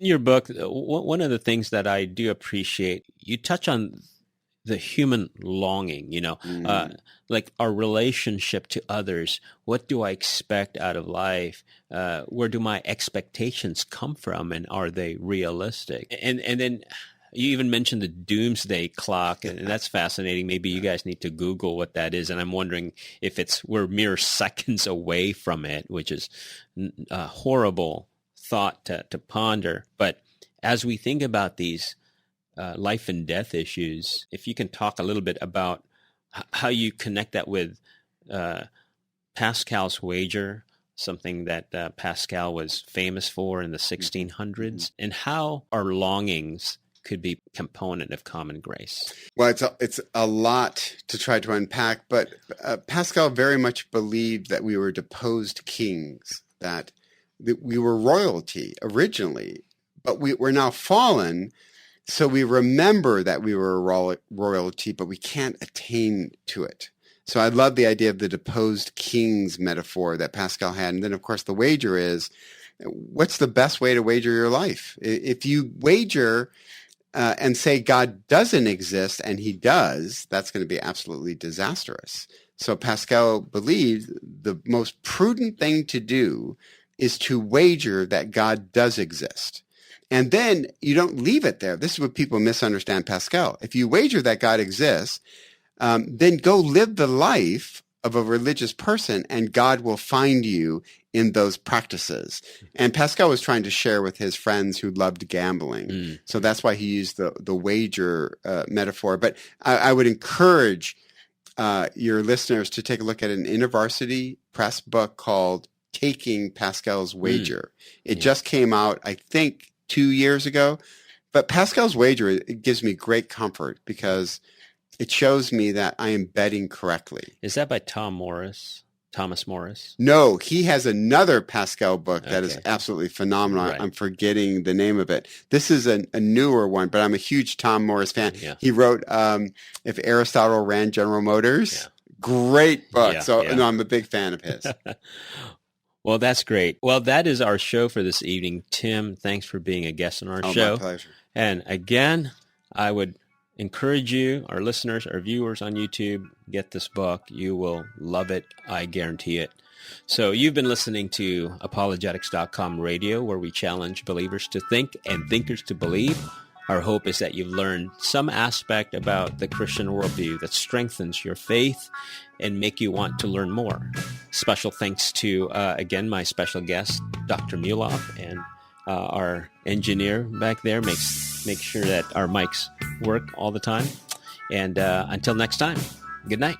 In your book, one of the things that I do appreciate, you touch on the human longing, Mm. like our relationship to others. What do I expect out of life? Where do my expectations come from, and are they realistic? And then you even mentioned the doomsday clock, and that's fascinating. Maybe you guys need to Google what that is, and I'm wondering if we're mere seconds away from it, which is a horrible thought to ponder. But as we think about these life and death issues, if you can talk a little bit about how you connect that with uh, Pascal's wager, something that Pascal was famous for in the Mhm. 1600s, and how our longings could be a component of common grace. Well, it's a lot to try to unpack, but Pascal very much believed that we were deposed kings, that we were royalty originally, but we're now fallen. So we remember that we were royalty, but we can't attain to it. So I love the idea of the deposed kings metaphor that Pascal had. And then, of course, the wager is, what's the best way to wager your life? If you wager and say God doesn't exist and he does, that's going to be absolutely disastrous. So Pascal believed the most prudent thing to do is to wager that God does exist. And then you don't leave it there. This is what people misunderstand Pascal. If you wager that God exists, then go live the life of a religious person and God will find you in those practices. And Pascal was trying to share with his friends who loved gambling. So that's why he used the wager metaphor. But I would encourage your listeners to take a look at an InterVarsity Press book called Taking Pascal's Wager. It just came out, I think, 2 years ago. But Pascal's Wager, it gives me great comfort because it shows me that I am betting correctly. Is that by Thomas Morris? No, he has another Pascal book that is absolutely phenomenal. Right. I'm forgetting the name of it. This is a newer one, but I'm a huge Tom Morris fan. Yeah. He wrote If Aristotle Ran General Motors. Yeah. Great book. No, I'm a big fan of his. Well, that's great. Well, that is our show for this evening. Tim, thanks for being a guest on our show. My pleasure. And again, I would encourage you, our listeners, our viewers on YouTube, get this book. You will love it. I guarantee it. So you've been listening to Apologetics.com radio, where we challenge believers to think and thinkers to believe. Our hope is that you've learned some aspect about the Christian worldview that strengthens your faith and make you want to learn more. Special thanks to, again, my special guest, Dr. Muloff, and our engineer back there make sure that our mics work all the time. And until next time, good night.